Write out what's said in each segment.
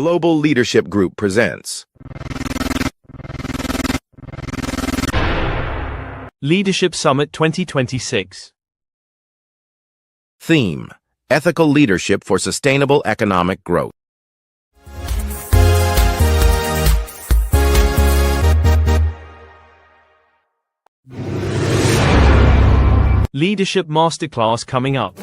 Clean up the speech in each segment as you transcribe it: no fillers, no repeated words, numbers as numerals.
Global Leadership Group presents Leadership Summit 2026. Theme: Ethical Leadership for Sustainable Economic Growth. Leadership Masterclass coming up.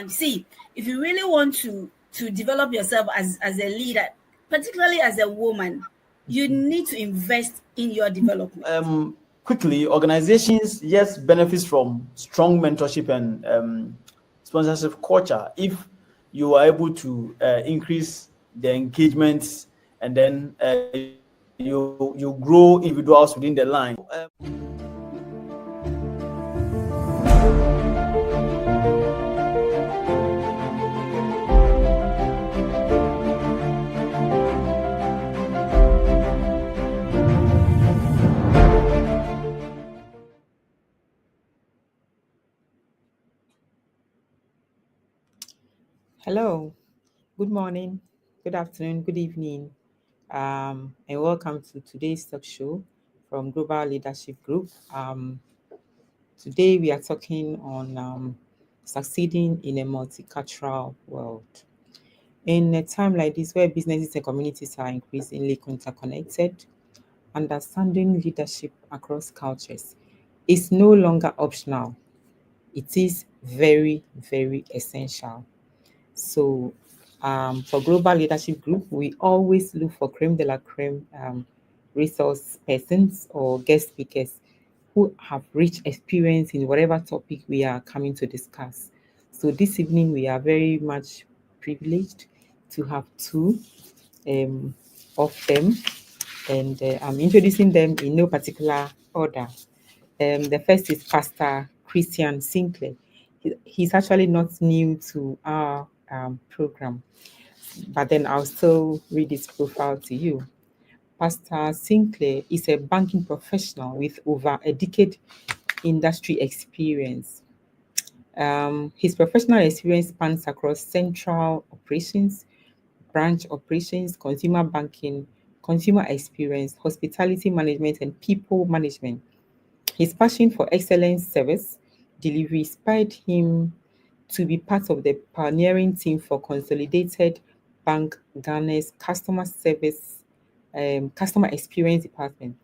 See, if you really want to develop yourself as a leader, particularly as a woman, you need to invest in your development. Quickly, organizations, yes, benefits from strong mentorship and sponsorship culture if you are able to increase the engagements, and then you grow individuals within the line. Hello, good morning, good afternoon, good evening, and welcome to today's talk show from Global Leadership Group. Today we are talking on succeeding in a multicultural world. In a time like this where businesses and communities are increasingly interconnected, understanding leadership across cultures is no longer optional. It is very, very essential. So for Global Leadership Group, we always look for creme de la creme resource persons or guest speakers who have rich experience in whatever topic we are coming to discuss. So this evening, we are very much privileged to have two of them, and I'm introducing them in no particular order. The first is Pastor Christian Sinclair. He's actually not new to our program, but then I'll still read his profile to you. Pastor Sinclair is a banking professional with over a decade industry experience. His professional experience spans across central operations, branch operations, consumer banking, consumer experience, hospitality management, and people management. His passion for excellent service delivery inspired him to be part of the pioneering team for Consolidated Bank Ghana's customer experience department.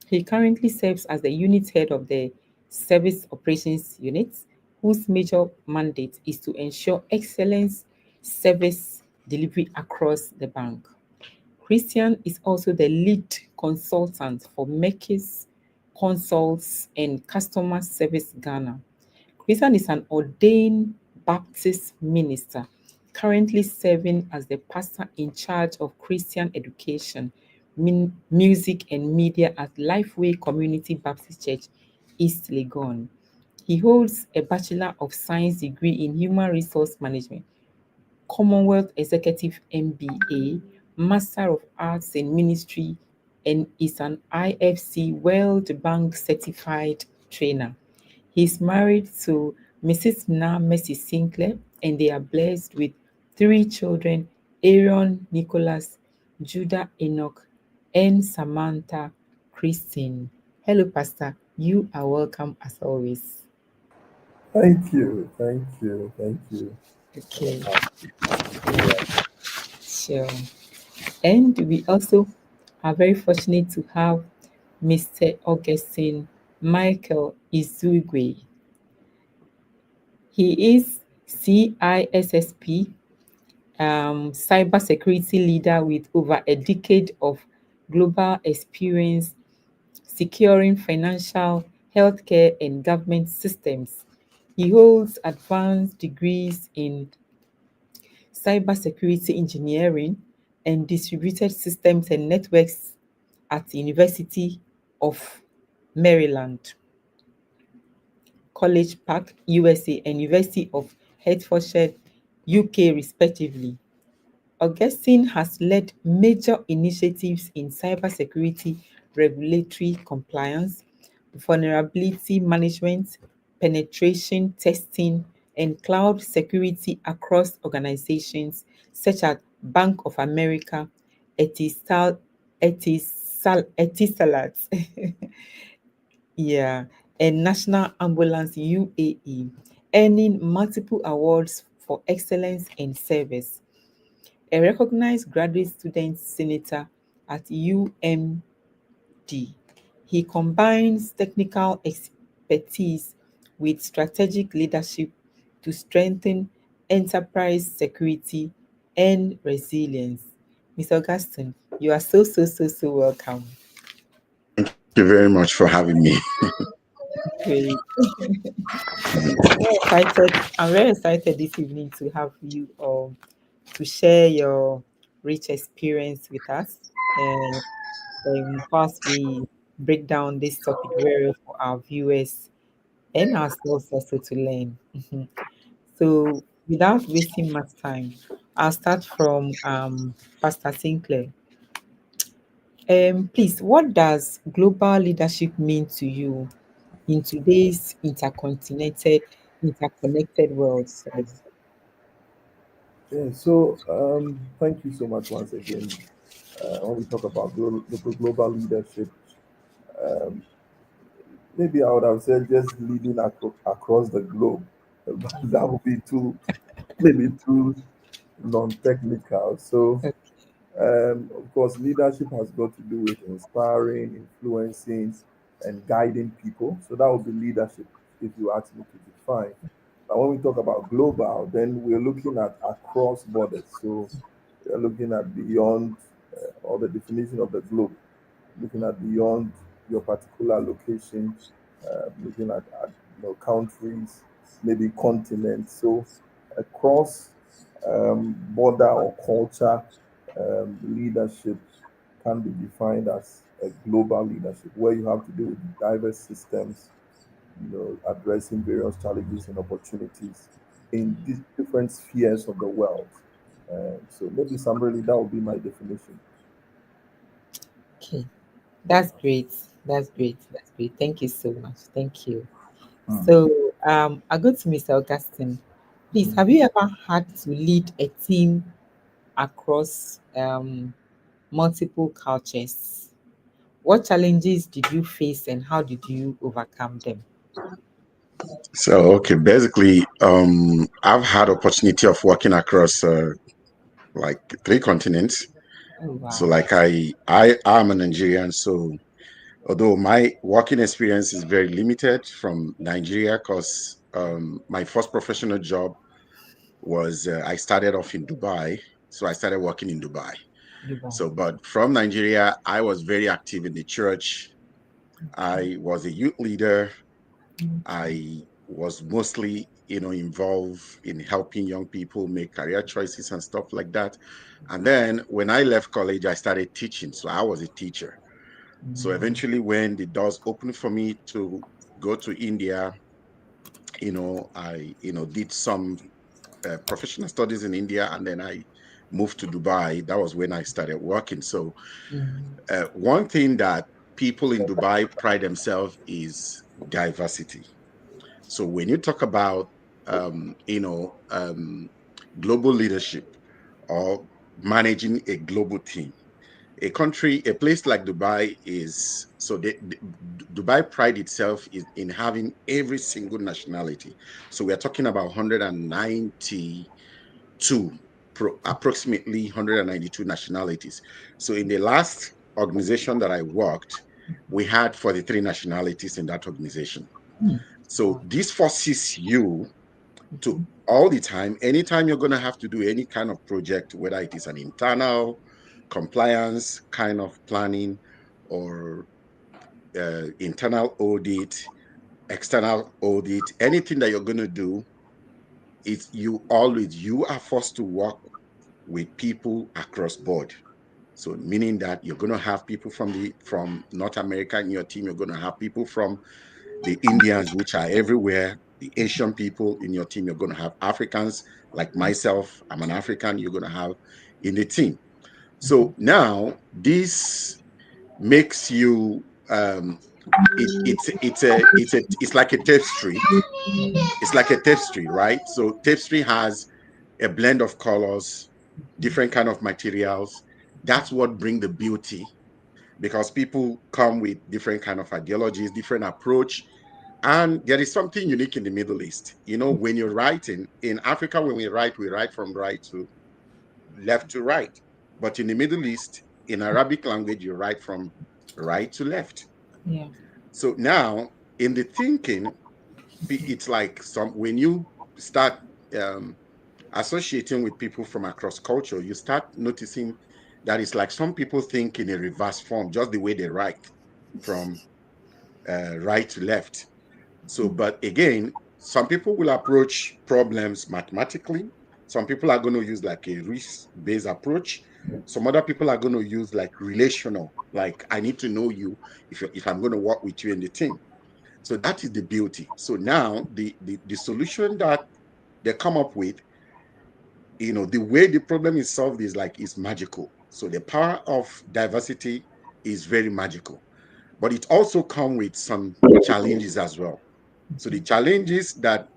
He currently serves as the unit head of the service operations unit, whose major mandate is to ensure excellence service delivery across the bank. Christian is also the lead consultant for Mekis Consults and Customer Service Ghana. Christian is an ordained Baptist minister, currently serving as the pastor in charge of Christian education, music, and media at Lifeway Community Baptist Church, East Legon. He holds a Bachelor of Science degree in Human Resource Management, Commonwealth Executive MBA, Master of Arts in Ministry, and is an IFC World Bank certified trainer. He's married to Mrs. Na Mercy Sinclair, and they are blessed with 3 children: Aaron Nicholas, Judah Enoch, and Samantha Christine. Hello, Pastor. You are welcome as always. Thank you. Okay. Sure. And we also are very fortunate to have Mr. Augustine Michael Izugwe. He is CISSP cybersecurity leader with over a decade of global experience securing financial, healthcare, and government systems. He holds advanced degrees in cybersecurity engineering and distributed systems and networks at the University of Maryland, College Park, USA, and University of Hertfordshire, UK, respectively. Augustine has led major initiatives in cybersecurity, regulatory compliance, vulnerability management, penetration testing, and cloud security across organizations such as Bank of America, Etisalat, yeah, and National Ambulance UAE, earning multiple awards for excellence in service. A recognized graduate student senator at UMD, he combines technical expertise with strategic leadership to strengthen enterprise security and resilience. Mr. Augustine, you are so welcome. Thank you very much for having me. Great. I'm very excited this evening to have you to share your rich experience with us. Whilst we break down this topic very well for our viewers and ourselves also to learn. So, without wasting much time, I'll start from Pastor Sinclair. Please, what does global leadership mean to you in today's interconnected world? Sorry. Yeah, so thank you so much once again. When we talk about global leadership, um, maybe I would have said just leading across the globe, but that would be maybe too non-technical. So, Okay. of course, leadership has got to do with inspiring, influencing, and guiding people. So that would be leadership, if you ask me to define. Now, when we talk about global, then we're looking at across borders. So we're looking at beyond or the definition of the globe, looking at beyond your particular location, looking at countries, maybe continents. So across border or culture, leadership can be defined as a global leadership where you have to do with diverse systems, addressing various challenges and opportunities in these different spheres of the world. So maybe summary that would be my definition. Okay. That's great. That's great. That's great. Thank you so much. Thank you. Hmm. So I'll go to Mr. Augustine. Please, have you ever had to lead a team across multiple cultures? What challenges did you face and how did you overcome them? So, okay, basically, I've had opportunity of working across like 3 continents. Oh, So, wow. like I am a Nigerian. So, although my working experience is very limited from Nigeria, because my first professional job was I started off in Dubai. So I started working in Dubai. Dubai. So, but from Nigeria, I was very active in the church. I was a youth leader. I was mostly, involved in helping young people make career choices and stuff like that. And then when I left college, I started teaching. So I was a teacher. So eventually, when the doors opened for me to go to India, I, did some professional studies in India, and then I moved to Dubai. That was when I started working. So one thing that people in Dubai pride themselves is diversity. So when you talk about global leadership or managing a global team, a place like Dubai is so Dubai pride itself is in having every single nationality. So we are talking about 192, approximately 192 nationalities. So in the last organization that I worked, we had 43 nationalities in that organization. So this forces you to all the time. Anytime you're going to have to do any kind of project, whether it is an internal compliance kind of planning or internal audit, external audit, anything that you're going to do, it's you are forced to work with people across board. So meaning that you're going to have people from North America in your team, you're going to have people from the Indians, which are everywhere, the Asian people in your team, you're going to have Africans like myself. I'm an African, you're going to have in the team. So now this makes you it's like a tapestry. It's like a tapestry, right? So tapestry has a blend of colors, different kind of materials. That's what bring the beauty, because people come with different kind of ideologies, different approach. And there is something unique in the Middle East. When you're writing in Africa, when we write from right to left to right. But in the Middle East, in Arabic language, you write from right to left. Yeah. So now in the thinking, it's like when you start um, associating with people from across culture, you start noticing that it's like some people think in a reverse form, just the way they write from right to left. So, but again, some people will approach problems mathematically. Some people are going to use like a risk-based approach. Some other people are going to use like relational, like I need to know you if I'm going to work with you in the team. So that is the beauty. So now the solution that they come up with, the way the problem is solved is magical. So the power of diversity is very magical, but it also comes with some challenges as well. So the challenges that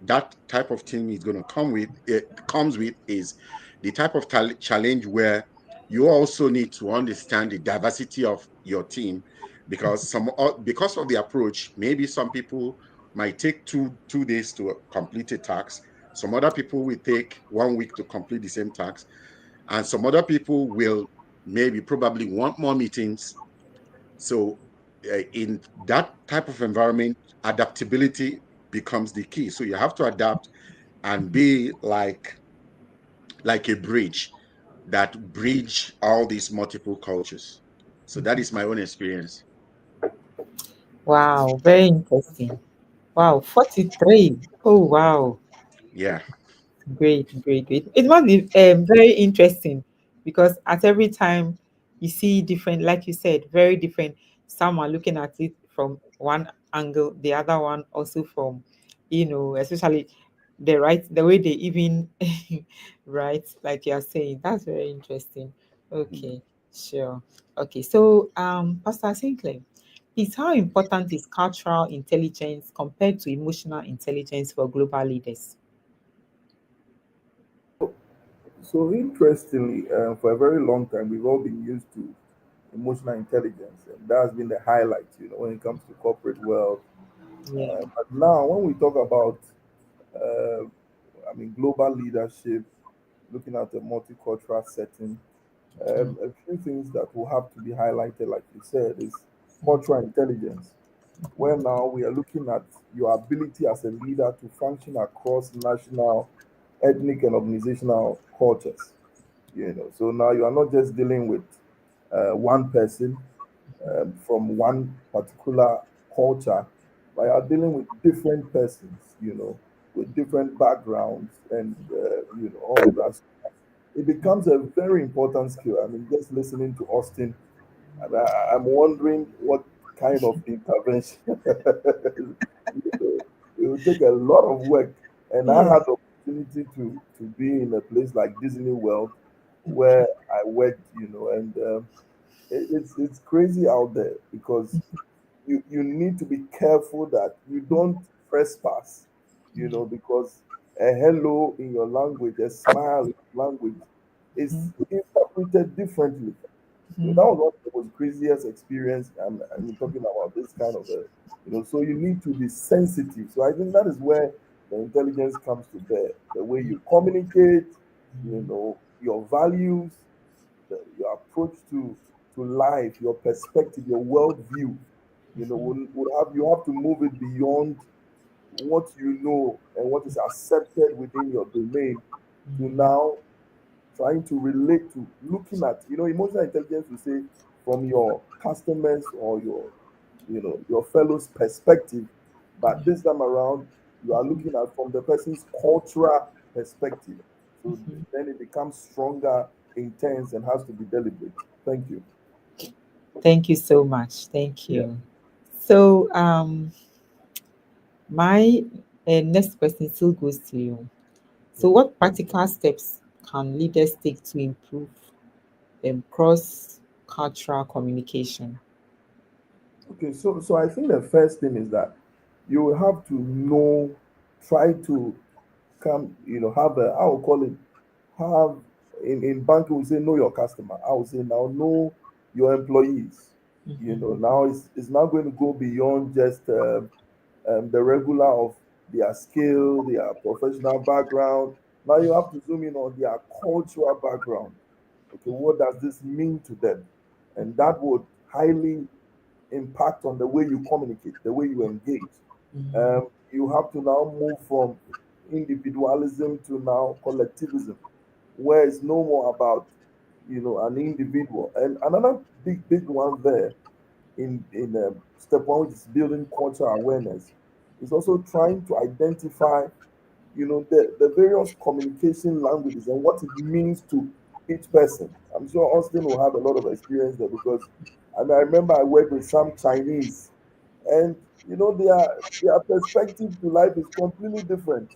type of team is going to comes with is the type of challenge where you also need to understand the diversity of your team, because because of the approach, maybe some people might take two days to complete a task. Some other people will take 1 week to complete the same task, and some other people will maybe probably want more meetings. So, in that type of environment, adaptability becomes the key. So you have to adapt and be like a bridge that bridge all these multiple cultures. So that is my own experience. Wow, very interesting. Wow, 43. Oh, wow. Yeah. Great, great, great. It must be very interesting because at every time you see different, like you said, very different. Some are looking at it from one angle, the other one also from, especially the way they even write, like you're saying. That's very interesting. Okay, sure. Okay, so Pastor Sinclair, is how important is cultural intelligence compared to emotional intelligence for global leaders? So interestingly, for a very long time, we've all been used to emotional intelligence, and that's been the highlight, when it comes to corporate world. Yeah. But now, when we talk about, global leadership, looking at a multicultural setting, a few things that will have to be highlighted, like you said, is cultural intelligence, where now we are looking at your ability as a leader to function across national, ethnic, and organizational cultures. So now you are not just dealing with one person from one particular culture, but you are dealing with different persons, with different backgrounds and all of that. It becomes a very important skill. I mean, just listening to Austin, I'm wondering what kind of intervention. It will take a lot of work. And I Yeah. had the opportunity to be in a place like Disney World where I worked, and it's crazy out there because you need to be careful that you don't trespass, because a hello in your language, a smile in your language is interpreted differently. That was one of the most craziest experience. I'm talking about this kind of so you need to be sensitive. So I think that is where the intelligence comes to bear. The way you communicate, your values, your approach to life, your perspective, your worldview. Will have you have to move it beyond what you know and what is accepted within your domain to Mm, now trying to relate to looking at, emotional intelligence will say from your customers or your fellows perspective, but this time around you are looking at from the person's cultural perspective, so mhm. then it becomes stronger, intense, and has to be deliberate. Thank you. Thank you so much. Thank Yeah. you. So, my next question still goes to you. So, Mhm. what practical steps can leaders take to improve cross-cultural communication? Okay, so I think the first thing is that you will have to know, try to come, have a, I will call it, have in banking we say know your customer. I would say now know your employees. Mhm. Now it's not going to go beyond just the regular of their skill, their professional background. Now you have to zoom in on their cultural background. Okay, what does this mean to them? And that would highly impact on the way you communicate, the way you engage. Mhm. You have to now move from individualism to now collectivism, where it's no more about an individual. And another big one there in step one, which is building cultural awareness, is also trying to identify the various communication languages and what it means to each person. I'm sure Austin will have a lot of experience there because I remember I worked with some Chinese, and their perspective to life is completely different,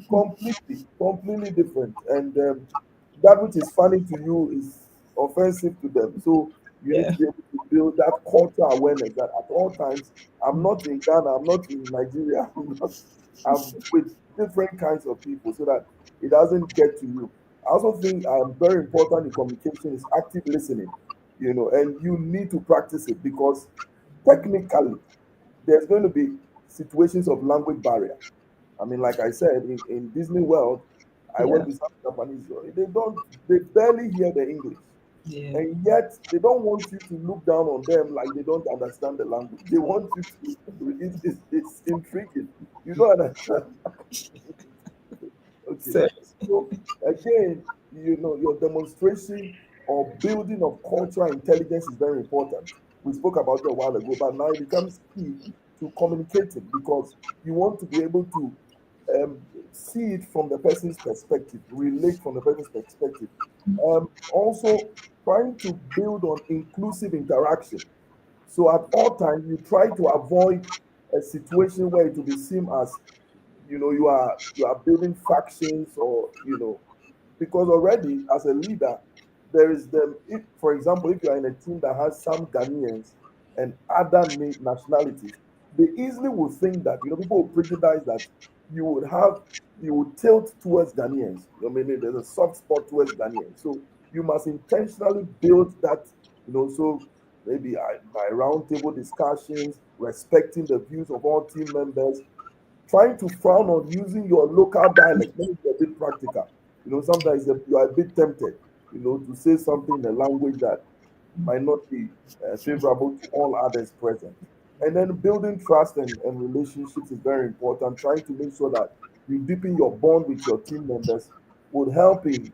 completely different, and that which is funny to you is offensive to them. So you need Yeah. to be able to build that cultural awareness that at all times I'm not in Ghana, I'm not in Nigeria, I'm with different kinds of people so that it doesn't get to you. I also think very important in communication is active listening, and you need to practice it because technically there's going to be situations of language barrier. I mean, like I said, in Disney World, I Yeah. work with some Japanese, they barely hear the English. Yeah. And yet they don't want you to look down on them like they don't understand the language. They want you to, it's intriguing. You don't understand. Okay. So, So again, your demonstration or building of cultural intelligence is very important. We spoke about it a while ago, but now it becomes key to communicating because you want to be able to see it from the person's perspective, relate from the person's perspective. Also, trying to build on inclusive interaction. So at all times, you try to avoid a situation where it will be seen as you are building factions or because already as a leader there is them if for example if you are in a team that has some Ghanaians and other nationalities, they easily will think that people will prejudice that you would have you would tilt towards Ghanaians. I mean there's a soft spot towards Ghanaians, so you must intentionally build that, so maybe by round table discussions, respecting the views of all team members, trying to frown on using your local dialect. Let me be a bit practical. Sometimes you are a bit tempted, to say something in a language that might not be favorable to all others present. And then building trust and relationships is very important. Trying to make sure that you deepen your bond with your team members would help in,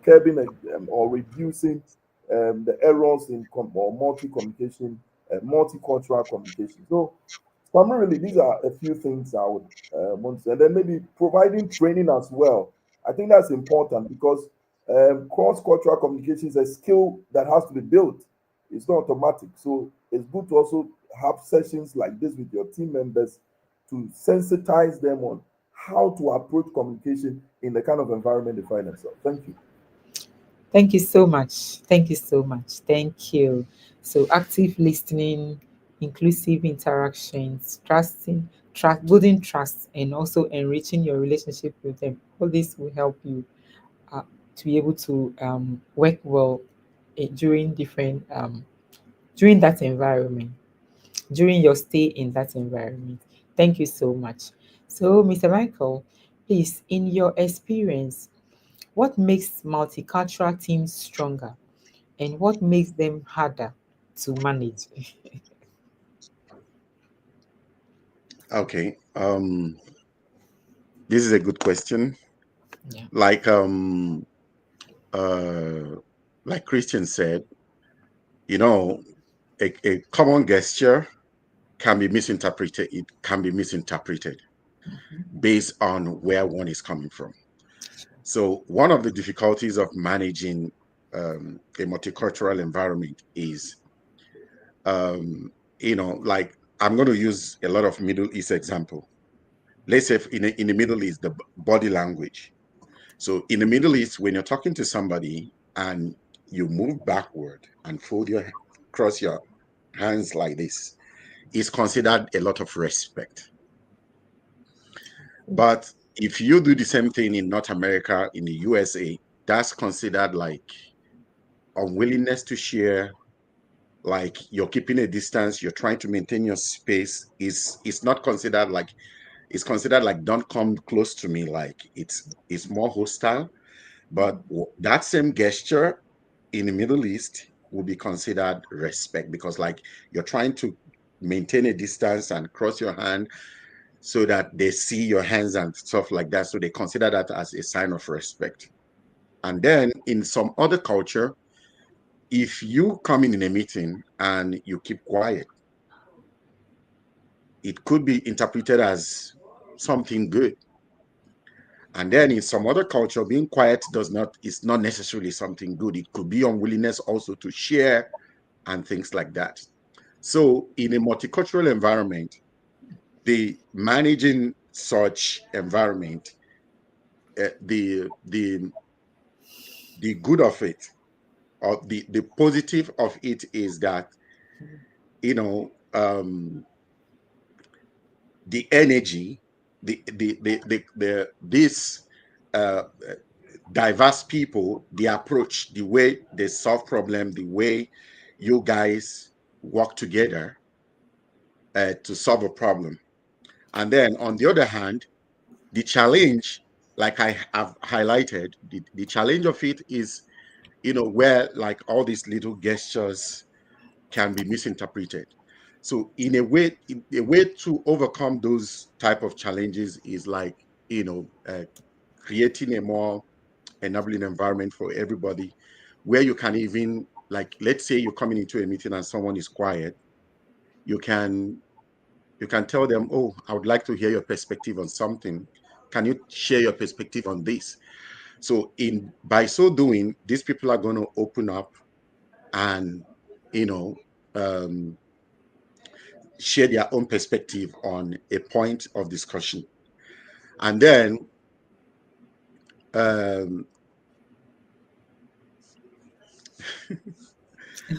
curbing or reducing the errors in or multi-communication, multicultural communication. So primarily, these are a few things I would want to say. And then maybe providing training as well. I think that's important because cross-cultural communication is a skill that has to be built. It's not automatic. So it's good to also have sessions like this with your team members to sensitize them on how to approach communication in the kind of environment they find themselves. Thank you. thank you so much. Thank you so much. Thank you. So, active listening, inclusive interactions, building trust, and also enriching your relationship with them. All this will help you uh, to be able to work well during that environment, during your stay in that environment. Thank you so much. So, Mr. Michael, please, in your experience, what makes multicultural teams stronger and what makes them harder to manage? Okay. This is a good question. Yeah. Like uh like Christian said, you know, a common gesture can be misinterpreted. It can be misinterpreted based on where one is coming from. So one of the difficulties of managing a multicultural environment is, like I'm going to use a lot of Middle East example. Let's say in the Middle East, the body language. So in the Middle East, when you're talking to somebody and you move backward and cross your hands like this, is considered a lot of respect. But if you do the same thing in North America, in the USA, that's considered like unwillingness to share, like you're keeping a distance, you're trying to maintain your space. It's not considered like, it's considered like don't come close to me, like it's more hostile. But that same gesture in the Middle East will be considered respect, because like you're trying to maintain a distance and cross your hand so that they see your hands and stuff like that. So they consider that as a sign of respect. And then in some other culture, if you come in a meeting and you keep quiet, it could be interpreted as something good. And then in some other culture, being quiet does not is not necessarily something good. It could be unwillingness also to share and things like that. So in a multicultural environment, the managing such environment, the good of it, or the positive of it, is that you know the energy, this uh, diverse people, the approach, the way they solve problem, the way you guys work together to solve a problem. And then on the other hand, the challenge, like I have highlighted, the challenge of it is, where like all these little gestures can be misinterpreted. So in a way to overcome those type of challenges is like, creating a more enabling environment for everybody, where you can even, like, let's say you're coming into a meeting and someone is quiet, you can tell them, oh, I would like to hear your perspective on something. Can you share your perspective on this? So in by so doing, these people are going to open up and you know um, share their own perspective on a point of discussion. And then um,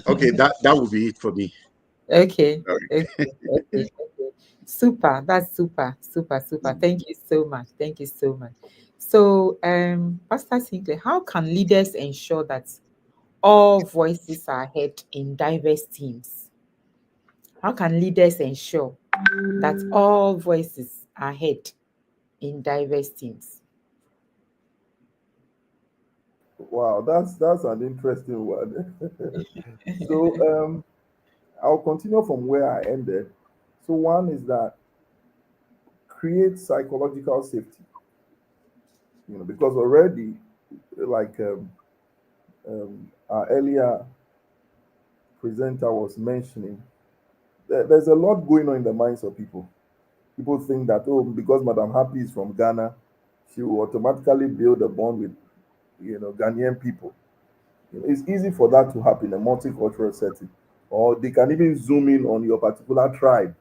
okay, that would be it for me. Okay. Sorry. Okay. Okay. Okay. Super. That's super. Super. Super. Thank you so much. Thank you so much. So, Pastor Sinclair, how can leaders ensure that all voices are heard in diverse teams? How can leaders ensure that all voices are heard in diverse teams? Wow, that's an interesting one. So I'll continue from where I ended. So one is that create psychological safety, because already, like our earlier presenter was mentioning, there's a lot going on in the minds of people. People think that, oh, because Madam Happy is from Ghana, she will automatically build a bond with Ghanaian people. It's easy for that to happen in a multicultural setting, or they can even zoom in on your particular tribe.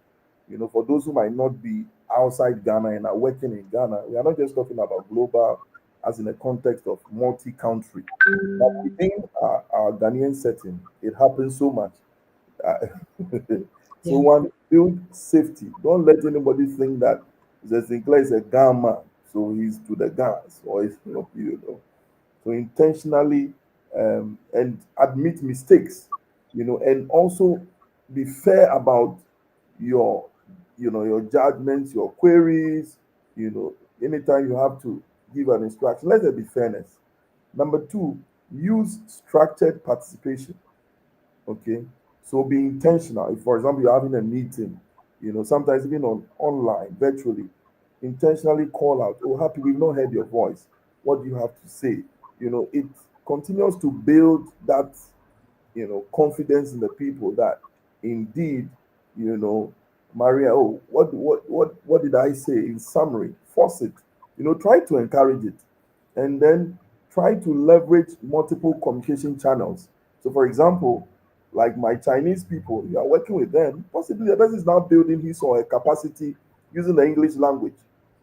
For those who might not be outside Ghana and are working in Ghana, we are not just talking about global as in a context of multi-country. But within our Ghanaian setting, it happens so much. Uh, so Yeah. one, build safety. Don't let anybody think that the Sinclair is a Ghana, so he's to the Ghans, or he's not. So intentionally and admit mistakes, and also be fair about your your judgments, your queries. Anytime you have to give an instruction, let there be fairness. Number two, use structured participation. Okay, so be intentional. If, for example, you're having a meeting, sometimes even online, virtually, intentionally call out, oh, happy, we've not heard your voice. What do you have to say? It continues to build that, confidence in the people that indeed, you know, Maria, oh, what did I say in summary? Force it. Try to encourage it. And then try to leverage multiple communication channels. So for example, like my Chinese people, you are working with them, possibly the person is now building his or her capacity using the English language.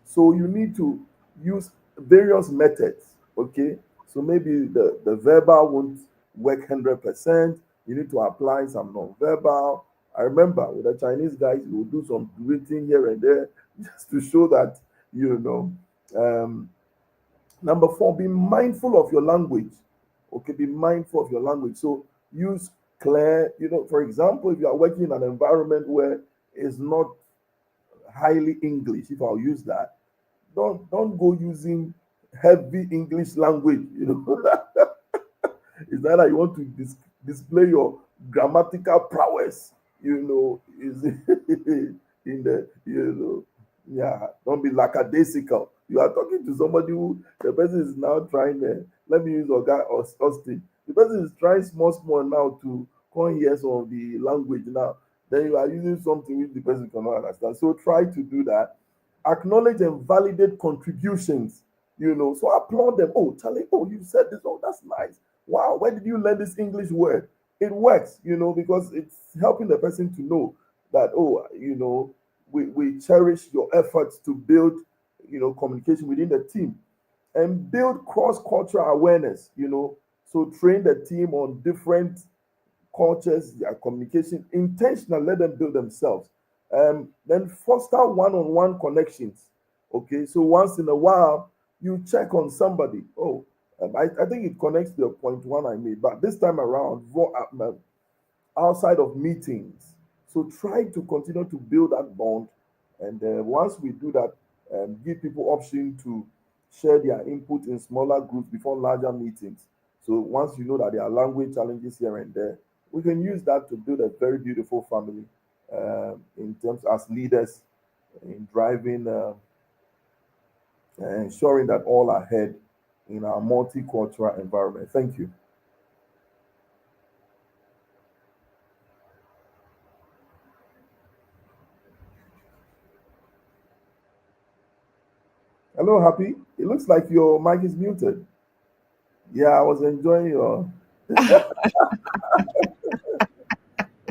So you need to use various methods. Okay. So maybe the verbal won't work 100%. You need to apply some non-verbal. I remember with the Chinese guys, you will do some greeting here and there just to show that, you know. Number four, be mindful of your language. Okay, be mindful of your language. So use clear, for example, if you are working in an environment where it's not highly English, if I'll use that, don't go using heavy English language. It's not that you want to display your grammatical prowess, is in the, yeah, don't be lackadaisical. You are talking to somebody who the person is now trying, let me use Oga or Austin. The person is trying small now to come hear some of the language now. Then you are using something which the person cannot understand. So try to do that. Acknowledge and validate contributions, So applaud them. Oh, Charlie, oh, you said this. Oh, that's nice. Wow, where did you learn this English word? It works, because it's helping the person to know that, oh, we cherish your efforts to build, communication within the team and build cross-cultural awareness, So train the team on different cultures, their communication, intentional, let them build themselves. Then foster one-on-one connections. Okay, so once in a while, you check on somebody. Oh, I think it connects to the point one I made, but this time around, outside of meetings. So try to continue to build that bond. And once we do that, give people option to share their input in smaller groups before larger meetings. So once you know that there are language challenges here and there, we can use that to build a very beautiful family in terms as leaders in driving, ensuring that all are ahead in our multicultural environment. Thank you. Hello, Happy. It looks like your mic is muted. Yeah, I was enjoying your.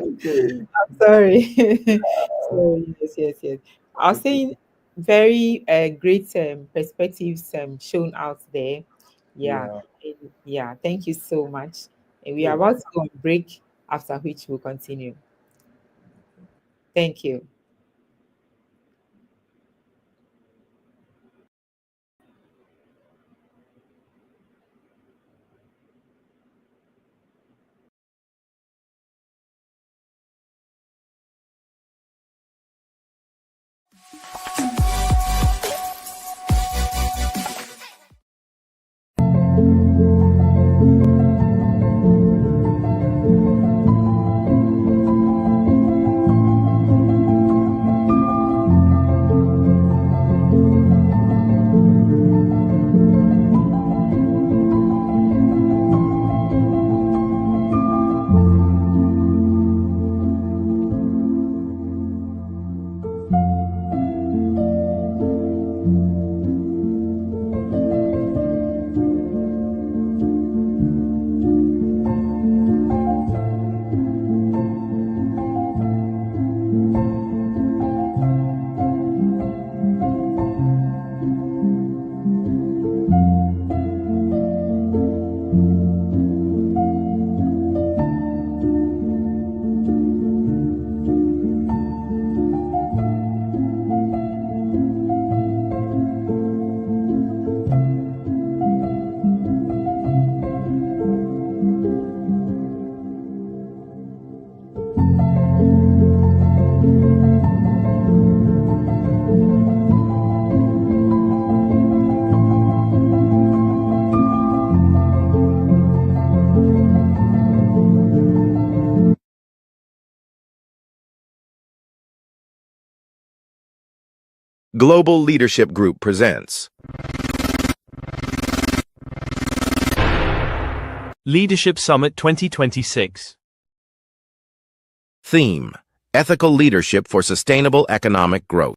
Okay. Sorry. Sorry. Yes. I was Okay. saying very great perspectives shown out there. Yeah. Yeah. Yeah. Thank you so much. And we are Oh, about to go on break, after which we'll continue. Thank you. Global Leadership Group presents Leadership Summit 2026. Theme: Ethical Leadership for Sustainable Economic Growth.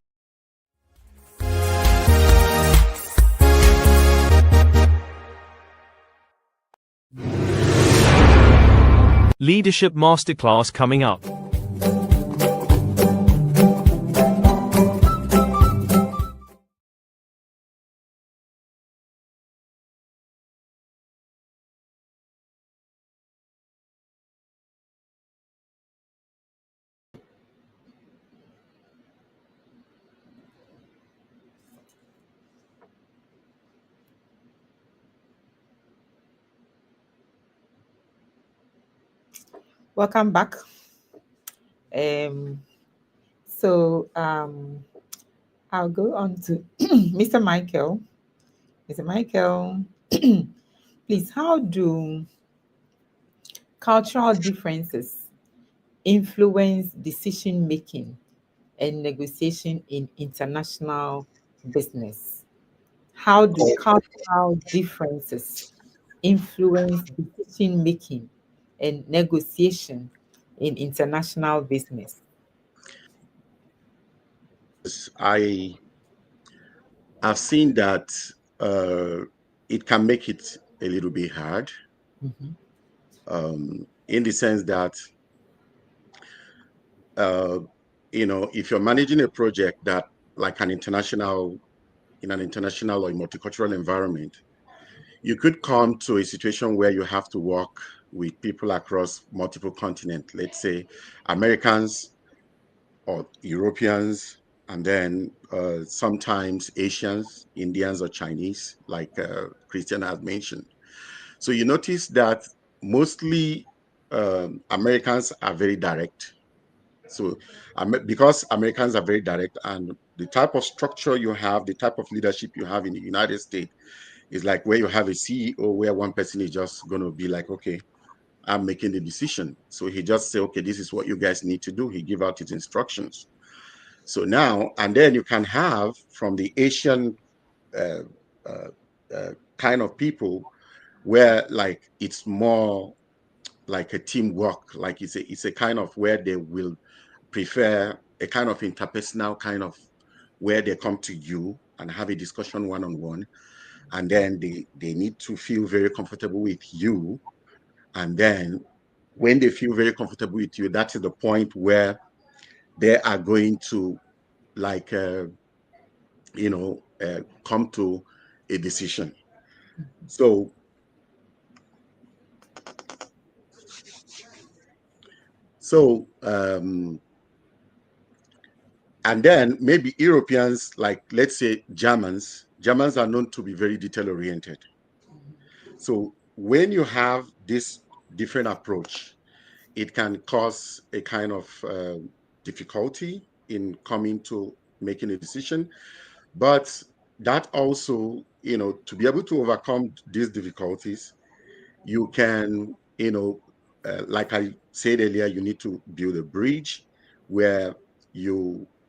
Leadership Masterclass coming up. Welcome back. I'll go on to Mr. Michael. Mr. Michael, please, how do cultural differences influence decision making and negotiation in international business? How do cultural differences influence decision making and negotiation in international business? I have seen that it can make it a little bit hard, in the sense that if you're managing a project that like in an international or multicultural environment, you could come to a situation where you have to work with people across multiple continents, let's say Americans or Europeans, and then sometimes Asians, Indians, or Chinese, like Christian has mentioned. So you notice that mostly Americans are very direct. So because Americans are very direct, and the type of structure you have, the type of leadership you have in the United States is like where you have a CEO where one person is just going to be like, okay, I'm making the decision. So he just say, okay, this is what you guys need to do. He give out his instructions. So now, and then you can have from the Asian uh, kind of people where like it's more like a teamwork, like it's a kind of where they will prefer a kind of interpersonal kind of where they come to you and have a discussion one-on-one, and then they need to feel very comfortable with you, and then when they feel very comfortable with you, that is the point where they are going to like come to a decision. So and then maybe Europeans, like let's say Germans are known to be very detail oriented. So when you have this different approach, it can cause a kind of difficulty in coming to making a decision. But that also, to be able to overcome these difficulties, you can, like I said earlier, you need to build a bridge where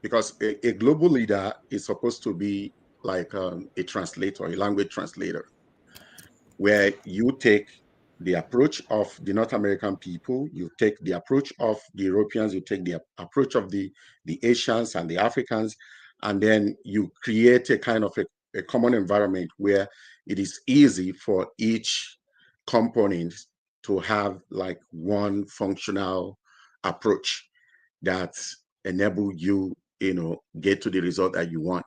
because a global leader is supposed to be like a translator, a language translator, where you take the approach of the North American people, you take the approach of the Europeans, you take the approach of the Asians and the Africans, and then you create a kind of a common environment where it is easy for each component to have like one functional approach that enable you, get to the result that you want.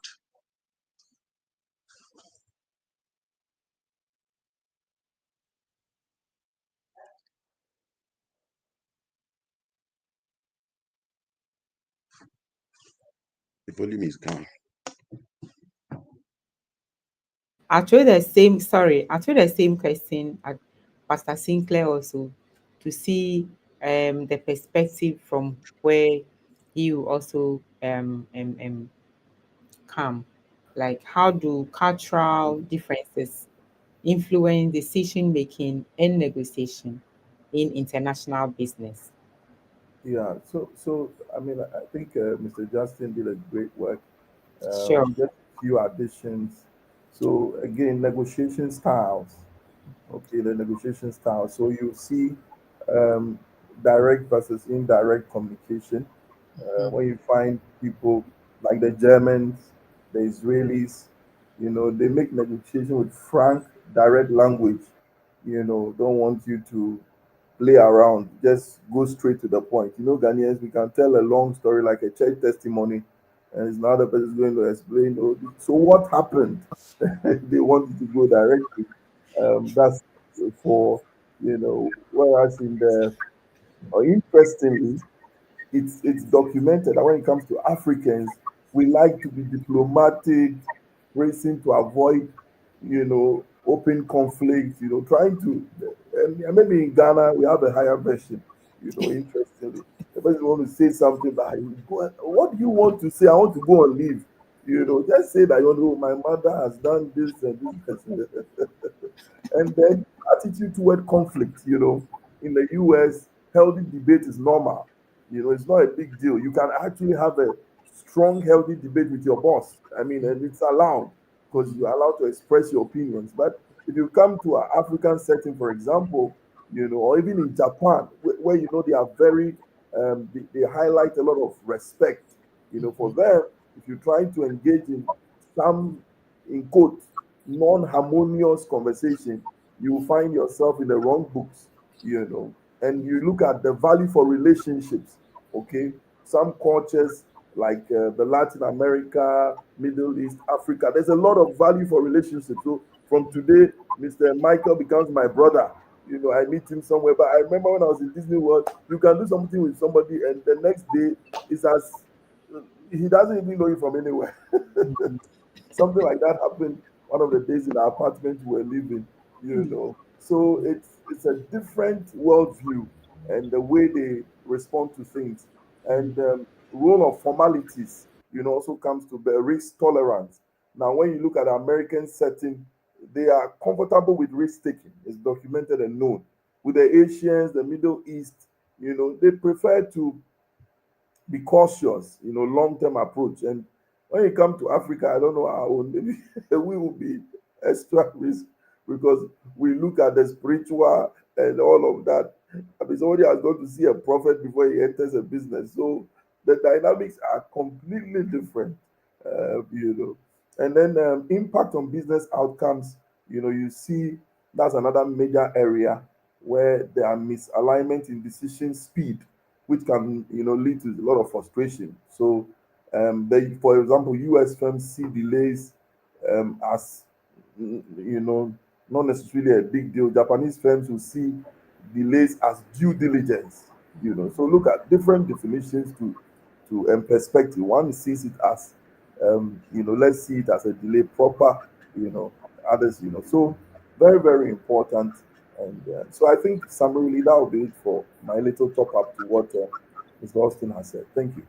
The volume is gone. I throw the same question at Pastor Sinclair also to see the perspective from where he will also come. Like, how do cultural differences influence decision making and negotiation in international business? Yeah, so I mean, I think Mr. Justin did a great work Sure. Just a few additions. So again, negotiation styles. Okay, the negotiation style. So you see um, direct versus indirect communication. When you find people like the Germans, the Israelis, they make negotiation with frank, direct language. Don't want you to play around. Just go straight to the point. Ghanaians, we can tell a long story like a church testimony, and it's another person going to explain. Oh, so what happened? They want you to go directly. That's for whereas in the or interestingly, it's documented that when it comes to Africans, we like to be diplomatic, racing to avoid, open conflict, trying to, and maybe in Ghana we have a higher version, interestingly. The person want to say something like, what do you want to say? I want to go and leave. Just say that, my mother has done this and this. And then attitude toward conflict, in the US, healthy debate is normal. It's not a big deal. You can actually have a strong, healthy debate with your boss. I mean, and it's allowed because you're allowed to express your opinions. But if you come to an African setting, for example, or even in Japan, where they are very, they highlight a lot of respect. For them, if you're trying to engage in some, in quote, non-harmonious conversation, you will find yourself in the wrong books, and you look at the value for relationships. Okay, some cultures like the Latin America, Middle East, Africa, there's a lot of value for relationships. So from today, Mr. Michael becomes my brother. I meet him somewhere, but I remember when I was in Disney World, you can do something with somebody and the next day it's as he doesn't even know you from anywhere. Something like that happened one of the days in our apartment we were living. So it's a different worldview and the way they respond to things. And role of formalities, also comes to bear risk tolerance. Now, when you look at the American setting, they are comfortable with risk taking. It's documented and known. With the Asians, the Middle East, they prefer to be cautious, long-term approach. And when you come to Africa, I don't know how maybe we will be extra risk because we look at the spiritual and all of that. I mean, somebody has got to see a prophet before he enters a business. So the dynamics are completely different, And then impact on business outcomes, you see that's another major area where there are misalignment in decision speed which can lead to a lot of frustration. So, for example, U.S. firms see delays as not necessarily a big deal. Japanese firms will see delays as due diligence. So look at different definitions to perspective. One sees it as let's see it as a delay proper. Others so very very important. And so I think summarily that will be it for my little top up to what Mr. Austin has said. Thank you.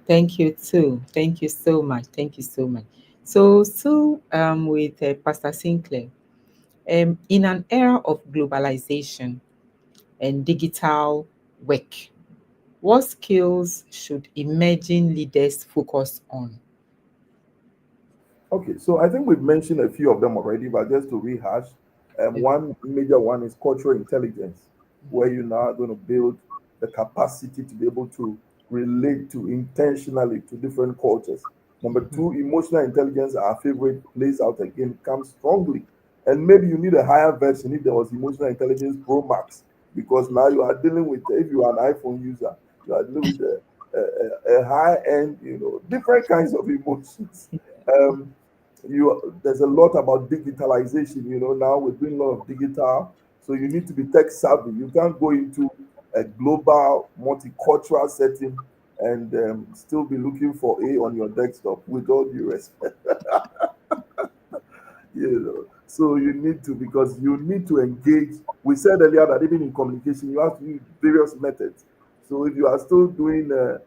Thank you too. Thank you so much. Thank you so much. So with Pastor Sinclair, in an era of globalization and digital work, what skills should emerging leaders focus on? Okay, so I think we've mentioned a few of them already, but just to rehash, one major one is cultural intelligence, where you're now going to build the capacity to be able to relate to intentionally to different cultures. Number two, emotional intelligence, our favorite, plays out again, comes strongly. And maybe you need a higher version if there was emotional intelligence Pro Max, because now you are dealing with, if you are an iPhone user, you are dealing with a high end, different kinds of emotions. Um, there's a lot about digitalization. Now we're doing a lot of digital, so you need to be tech savvy. You can't go into a global multicultural setting and still be looking for A on your desktop, with all due respect. So you need to, because you need to engage. We said earlier that even in communication you have to use various methods. So if you are still doing the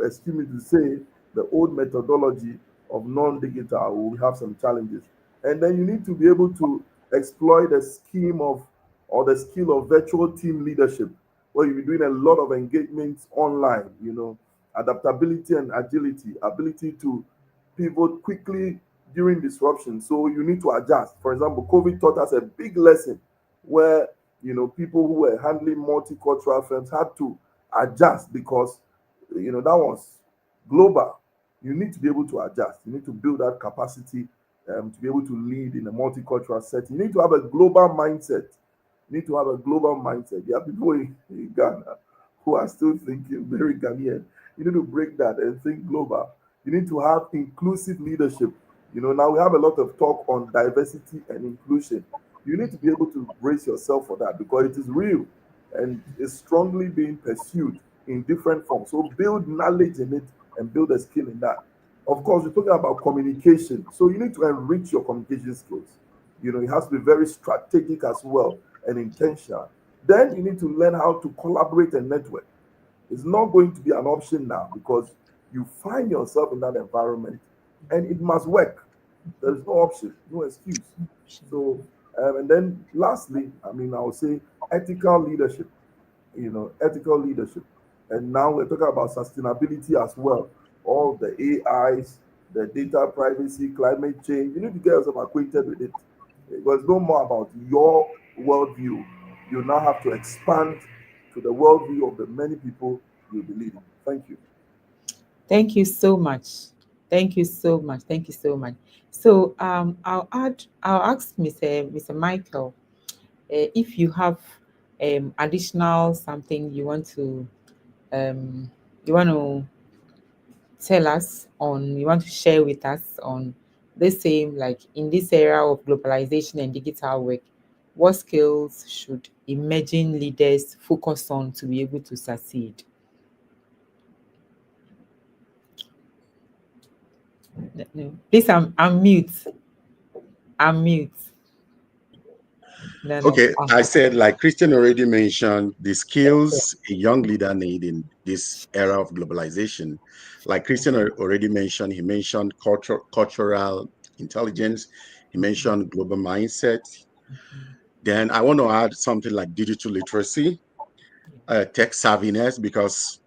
excuse me to say, the old methodology of non-digital, we will have some challenges. And then you need to be able to exploit the scheme of, or the skill of virtual team leadership, where you'll be doing a lot of engagements online, adaptability and agility, ability to pivot quickly during disruption. So you need to adjust. For example, COVID taught us a big lesson where people who were handling multicultural firms had to adjust because that was global. You need to be able to adjust. You need to build that capacity to be able to lead in a multicultural setting. You need to have a global mindset. You need to have a global mindset. There are people in Ghana who are still thinking very Ghanaian. You need to break that and think global. You need to have inclusive leadership. Now we have a lot of talk on diversity and inclusion. You need to be able to brace yourself for that because it is real and is strongly being pursued in different forms. So build knowledge in it and build a skill in that. Of course, we're talking about communication. So you need to enrich your communication skills. It has to be very strategic as well and intentional. Then you need to learn how to collaborate and network. It's not going to be an option now because you find yourself in that environment and it must work. There's no option, no excuse. So, and then lastly, I would say ethical leadership, ethical leadership. And now we're talking about sustainability as well. All the AIs, the data privacy, climate change. You need to get yourself acquainted with it. Because no more about your worldview. You now have to expand to the worldview of the many people you'll be leading. Thank you. Thank you so much. Thank you so much. Thank you so much. So I'll ask Mr. Michael if you have additional something um, you want to tell us on, you want to share with us on the same, like in this era of globalization and digital work, what skills should emerging leaders focus on to be able to succeed? No. Please, I'm mute. I'm mute. No, no. Okay, I said, like Christian already mentioned, the skills a young leader need in this era of globalization. Like Christian already mentioned, he mentioned cultural intelligence, he mentioned global mindset. Then I want to add something like digital literacy, tech savviness, because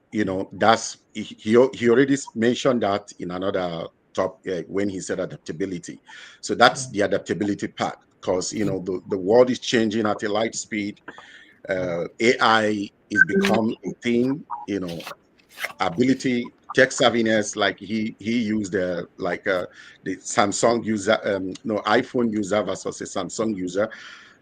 that's he already mentioned that in another top when he said adaptability. So that's the adaptability part, because the world is changing at a light speed. AI is become a thing. Ability, tech savviness, like he used the Samsung user, no, iPhone user versus a Samsung user.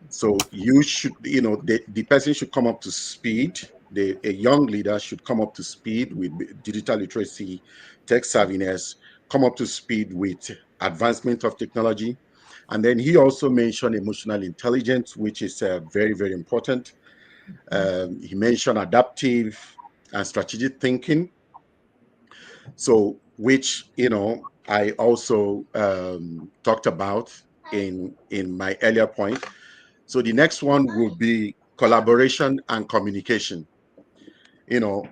So you should, the person should come up to speed. A young leader should come up to speed with digital literacy, tech savviness, come up to speed with advancement of technology. And then he also mentioned emotional intelligence, which is very, very important. He mentioned adaptive and strategic thinking. So, which, I also talked about in my earlier point. So the next one will be collaboration and communication. You know,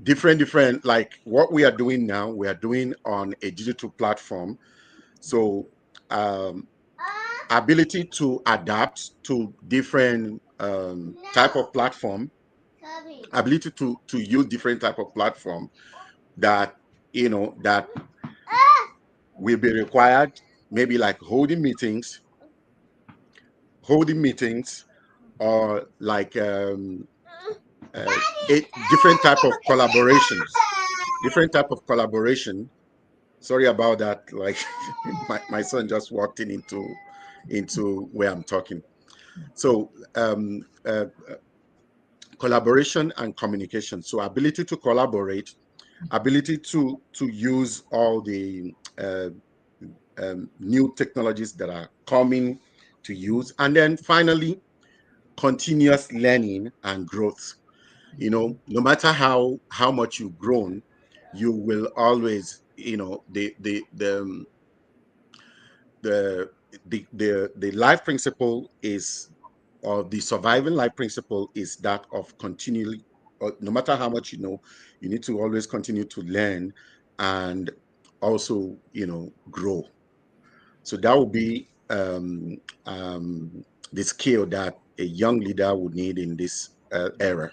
different, like what we are doing now, we are doing on a digital platform. So ability to adapt to different type of platform, ability to use different type of platform that that will be required, maybe like holding meetings, or like uh, different type of collaboration. Sorry about that. Like my son just walked into where I'm talking. So collaboration and communication. So ability to collaborate, ability to use all the new technologies that are coming to use, and then finally continuous learning and growth. No matter how much you've grown, you will always, the the life principle is, or the surviving life principle is that of continually, no matter how much you need to always continue to learn and also grow. So that would be the skill that a young leader would need in this era.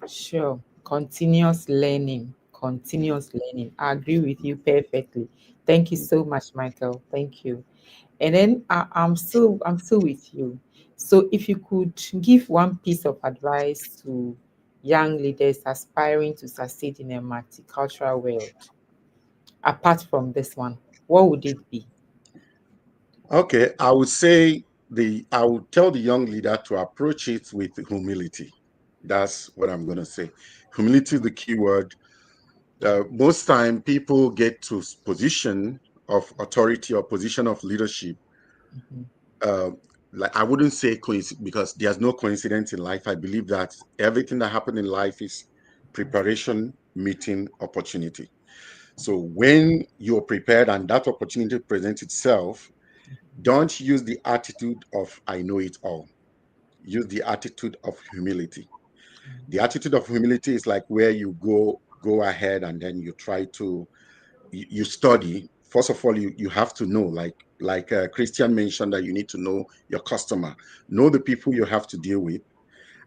Sure. Continuous learning. Continuous learning. I agree with you perfectly. Thank you so much, Michael. Thank you. And then I'm still with you. So if you could give one piece of advice to young leaders aspiring to succeed in a multicultural world, apart from this one, what would it be? Okay, I would say I would tell the young leader to approach it with humility. That's what I'm going to say. Humility is the key word. Most time people get to position of authority or position of leadership. Mhm. Uh, like I wouldn't say coincidence because there's no coincidence in life. I believe that everything that happened in life is preparation, meeting, opportunity. So when you're prepared and that opportunity presents itself, don't use the attitude of I know it all. Use the attitude of humility. The attitude of humility is like where you go ahead and then you try to you study. First of all, you have to know, like Christian mentioned, that you need to know your customer, know the people you have to deal with,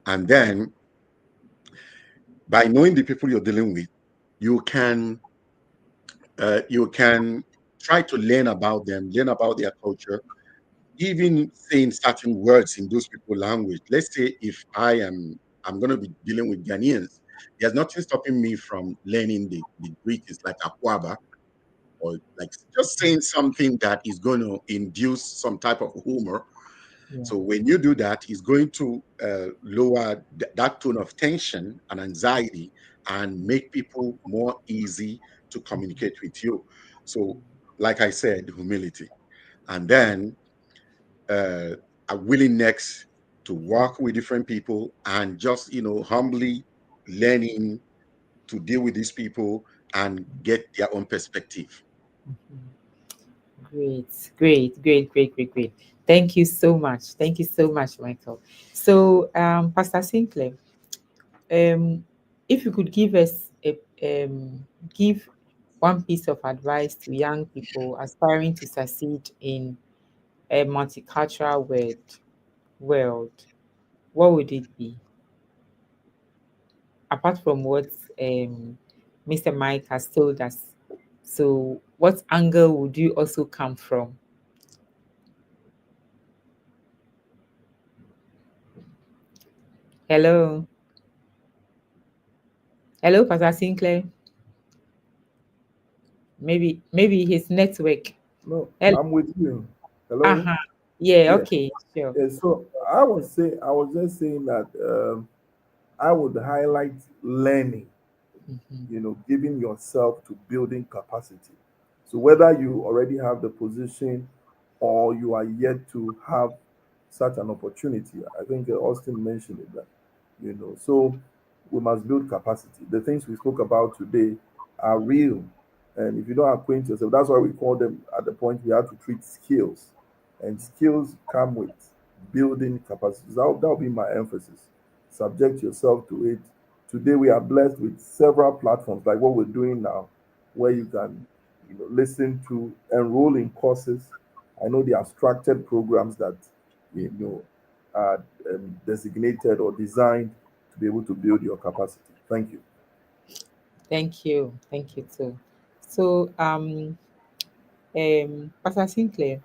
and then by knowing the people you're dealing with, you can try to learn about them, learn about their culture, even saying certain words in those people language. Let's say if I'm going to be dealing with Ghanaians, there's nothing stopping me from learning the greetings like Akwaba, or like just saying something that is going to induce some type of humor. Yeah. So when you do that, it's going to lower that tone of tension and anxiety and make people more easy to communicate with you. So, like I said, humility. And then uh, a willingness to work with different people and just humbly learning to deal with these people and get their own perspective. Great, great, great, great, great, great. Thank you so much. Thank you so much, Michael. So, Pastor Sinclair, um, if you could give one piece of advice to young people aspiring to succeed in a multicultural world, what would it be? Apart from what Mr. Mike has told us. So, what angle would you also come from? Hello, hello, Pastor Sinclair. Maybe his network. No, Hello. I'm with you. Hello. Uh-huh. Yeah. Yeah. Okay. Sure. Yeah. So I was just saying that I would highlight learning, Mhm. giving yourself to building capacity. So whether you already have the position or you are yet to have such an opportunity, I think Austin mentioned it that, so we must build capacity. The things we spoke about today are real. And if you don't acquaint yourself, that's why we call them at the point we have to treat skills. And skills come with building capacity. That'll be my emphasis. Subject yourself to it. Today we are blessed with several platforms like what we're doing now, where you can, listen to, enroll in courses. I know there are structured programs that are designated or designed to be able to build your capacity. Thank you. Thank you. Thank you too. So, Pastor Sinclair,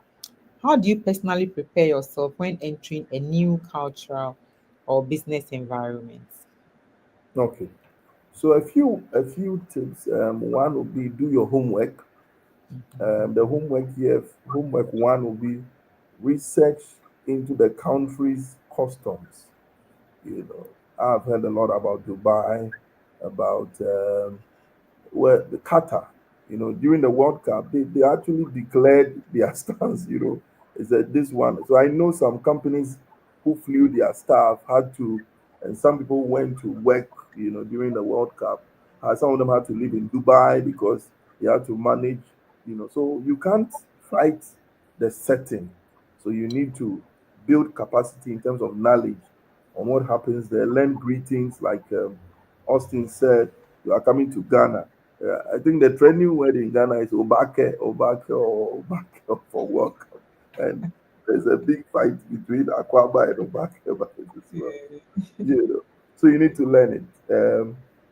how do you personally prepare yourself when entering a new cultural or business environment? Okay. So a few tips. One would be do your homework. The homework one will be research into the country's customs. I've heard a lot about Dubai, about well, the Qatar, during the World Cup, they actually declared their stance, is that this one. So I know some companies who flew their staff had to, and some people went to work, during the World Cup. Some of them had to live in Dubai because they had to manage, so you can't fight the setting. So you need to build capacity in terms of knowledge on what happens there, learn greetings like Austin said, you are coming to Ghana. I think the trending word in Ghana is Obake, Obake, or Obake for work. And there's a big fight between Akwaba and Obake about it as well. So you need to learn it.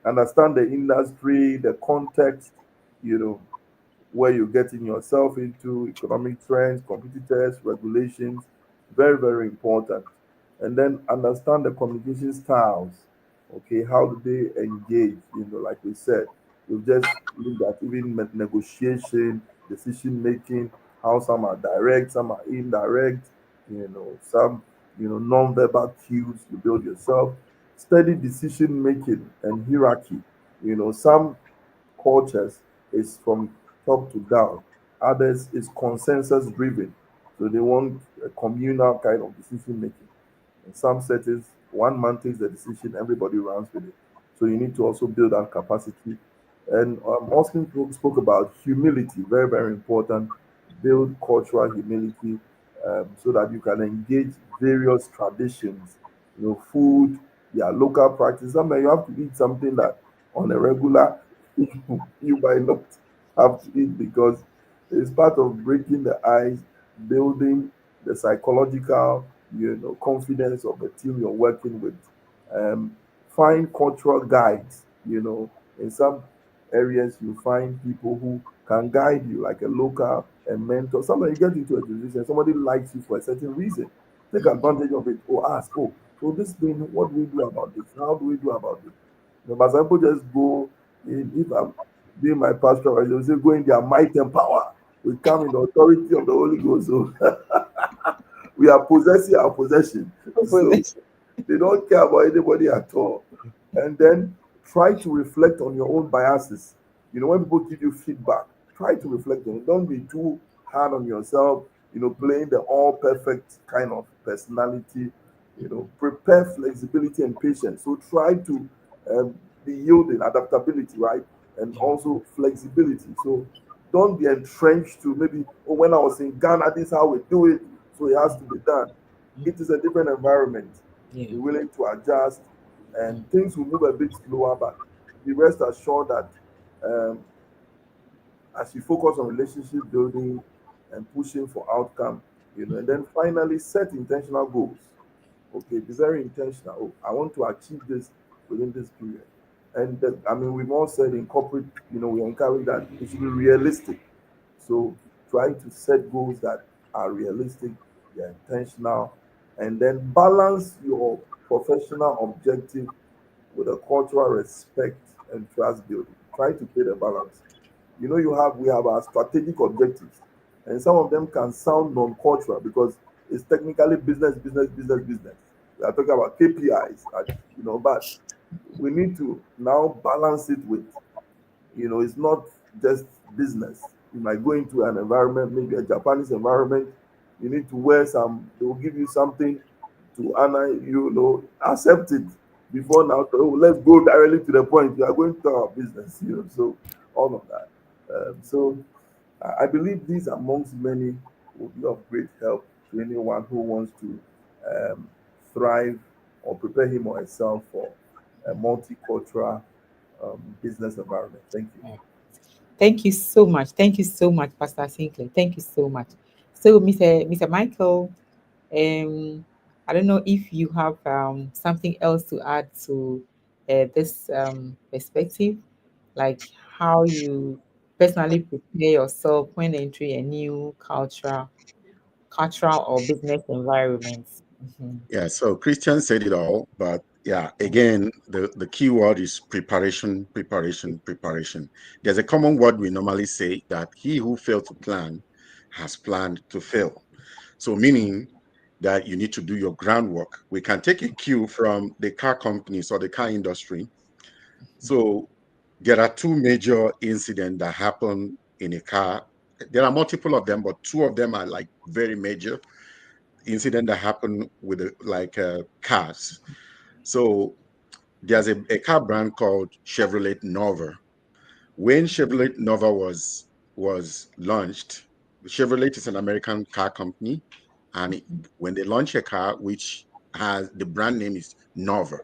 Understand the industry, the context, you know, where you're getting yourself into, economic trends, competitors, regulations, very, very important. And then understand the communication styles. Okay, how do they engage? Like we said, we've just looked at even negotiation, decision making, how some are direct, some are indirect, some, non-verbal cues you build yourself, steady decision making and hierarchy. Some cultures is from top to down. Others is consensus driven. So they want a communal kind of decision making. In some settings, one man takes the decision, everybody runs with it. So you need to also build that capacity. And Austin spoke about humility, very, very important. Build cultural humility so that you can engage various traditions, food, local practice. Sometimes you have to eat something that on a regular you might not have to eat because it's part of breaking the ice, building the psychological, confidence of the team you're working with. Um, find cultural guides. In some areas you find people who can guide you, like a local, a mentor. Sometimes you get into a position, somebody likes you for a certain reason. Take advantage of it or ask, oh, so this thing, what do we do about this? How do we do about this? But some people just go in, if I'm doing my pastoral, they will say, go in their might and power. We come in the authority of the Holy Ghost. So we are possessing our possession. So they don't care about anybody at all. And then try to reflect on your own biases. When people give you feedback, try to reflect on it. Don't be too hard on yourself, playing the all perfect kind of personality. Prepare flexibility and patience. So try to be yielding, adaptability, right? And also flexibility. So don't be entrenched to maybe, oh, when I was in Ghana, this is how we do it. So it has to be done. It is a different environment. Yeah. Be willing to adjust, and things will move a bit slower, but be rest assured that um, as you focus on relationship building and pushing for outcome, and then finally set intentional goals. Okay, be very intentional. Oh, I want to achieve this within this period. And I mean, we've all said in corporate, we encourage that it should be realistic. So try to set goals that are realistic, they're intentional, and then balance your professional objective with a cultural respect and trust building. Try to create a balance. We have our strategic objectives, and some of them can sound non-cultural because it's technically business, business, business, business. We are talking about KPIs, but we need to now balance it with, it's not just business. You might go into an environment, maybe a Japanese environment, you need to wear some, they will give you something to honor, accept it before now. Oh, let's go directly to the point. We are going to our business, so all of that. So I believe these, amongst many, will be of great help to anyone who wants to um, thrive or prepare him or herself for a multicultural business environment. Thank you. Thank you so much. Thank you so much, Pastor Sinclair. Thank you so much. So, Mr. Michael, I don't know if you have something else to add to this perspective, like how you personally prepare yourself when entering a new cultural or business environment. Mhm. Yeah, so Christian said it all, but yeah, again, the key word is preparation, preparation, preparation. There's a common word we normally say that he who failed to plan has planned to fail. So meaning that you need to do your groundwork. We can take a cue from the car companies or the car industry. So there are two major incidents that happen in a car. There are multiple of them, but two of them are like very major incident that happen with cars. So there's a car brand called Chevrolet Nova. When Chevrolet Nova was launched, Chevrolet is an American car company, and when they launch a car which has the brand name is Nova,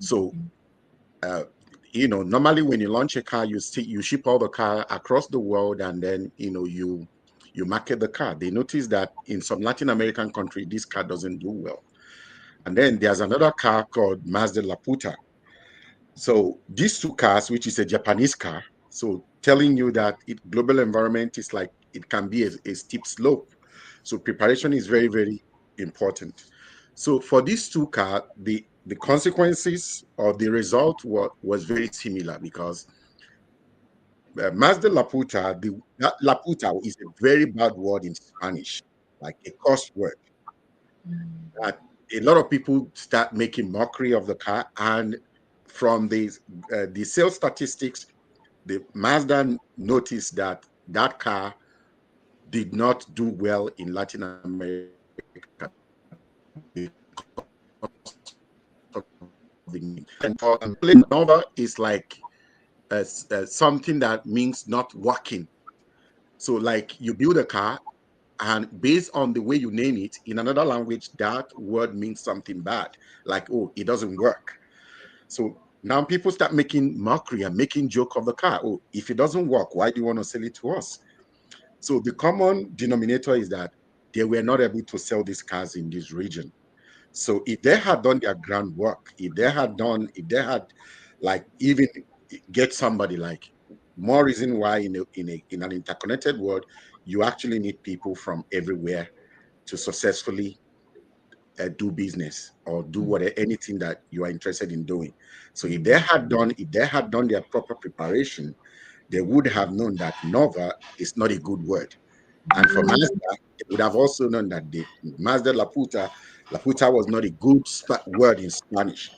so uh, normally when you launch a car, you ship all the car across the world, and then you market the car. They notice that in some Latin American country, this car doesn't do well. And then there's another car called Mazda La Puta. So these two cars, which is a Japanese car, so telling you that global environment is like it can be a steep slope. So preparation is very, very important. So for these two cars, the consequences or the result was very similar because Mazda Laputa, that Laputa is a very bad word in Spanish, like a curse word. That a lot of people start making mockery of the car, and from the sales statistics, the Mazda noticed that that car did not do well in Latin America and for Nova is like something that means not working. So like you build a car and based on the way you name it in another language, that word means something bad, like, oh, it doesn't work. So now people start making mockery and making joke of the car. Oh, if it doesn't work, why do you want to sell it to us? So the common denominator is that they were not able to sell these cars in this region. So if they had done their groundwork, if they had like even get somebody like more reason why in an interconnected world, you actually need people from everywhere to successfully do business or do whatever anything that you are interested in doing. So if they had done their proper preparation, they would have known that Nova is not a good word. And for Mazda, they would have also known that the Mazda Laputa was not a good word in Spanish,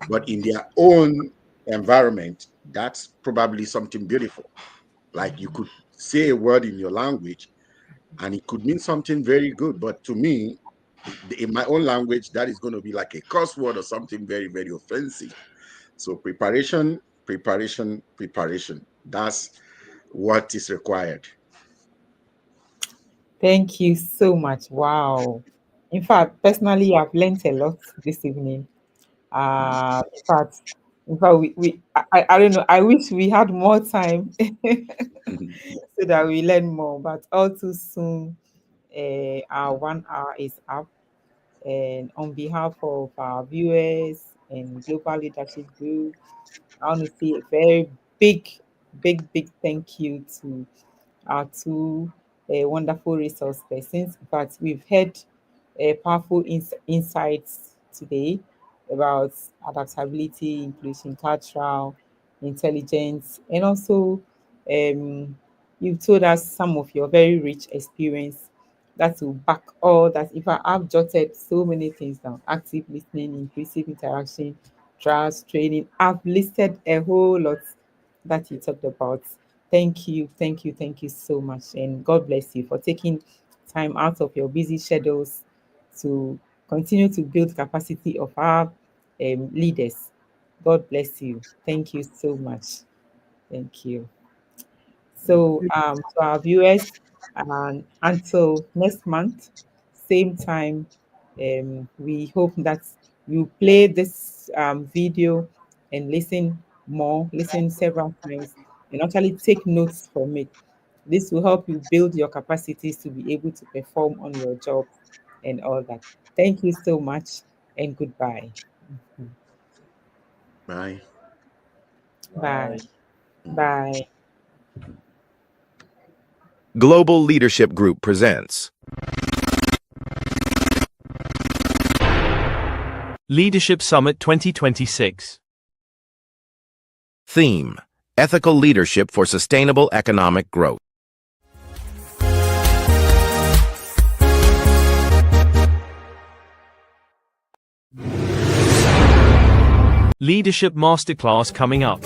but in their own environment, that's probably something beautiful. Like you could say a word in your language and it could mean something very good. But to me, in my own language, that is going to be like a curse word or something very, very offensive. So preparation, preparation, preparation. That's what is required. Thank you so much. Wow. In fact, personally, I've learned a lot this evening. Uh, in fact, I don't know. I wish we had more time so that we learn more. But all too soon, our 1 hour is up. And on behalf of our viewers and Global Leadership Group, I want to say a very big, big thank you to our two wonderful resource persons. But we've had powerful insights today about adaptability, inclusion, cultural intelligence, and also um, you've told us some of your very rich experience that will back all that. If I've jotted so many things down: active listening, inclusive interaction, trust, training. I've listed a whole lot that you talked about. Thank you so much. And God bless you for taking time out of your busy schedules to continue to build capacity of our leaders. God bless you. Thank you so much. Thank you. So, to our viewers, until next month, same time, we hope that you play this video and listen several times, and actually take notes from it. This will help you build your capacities to be able to perform on your job and all that. Thank you so much, and goodbye. Bye. Bye. Bye. Global Leadership Group presents Leadership Summit 2026. Theme: Ethical Leadership for Sustainable Economic Growth. Leadership Masterclass coming up.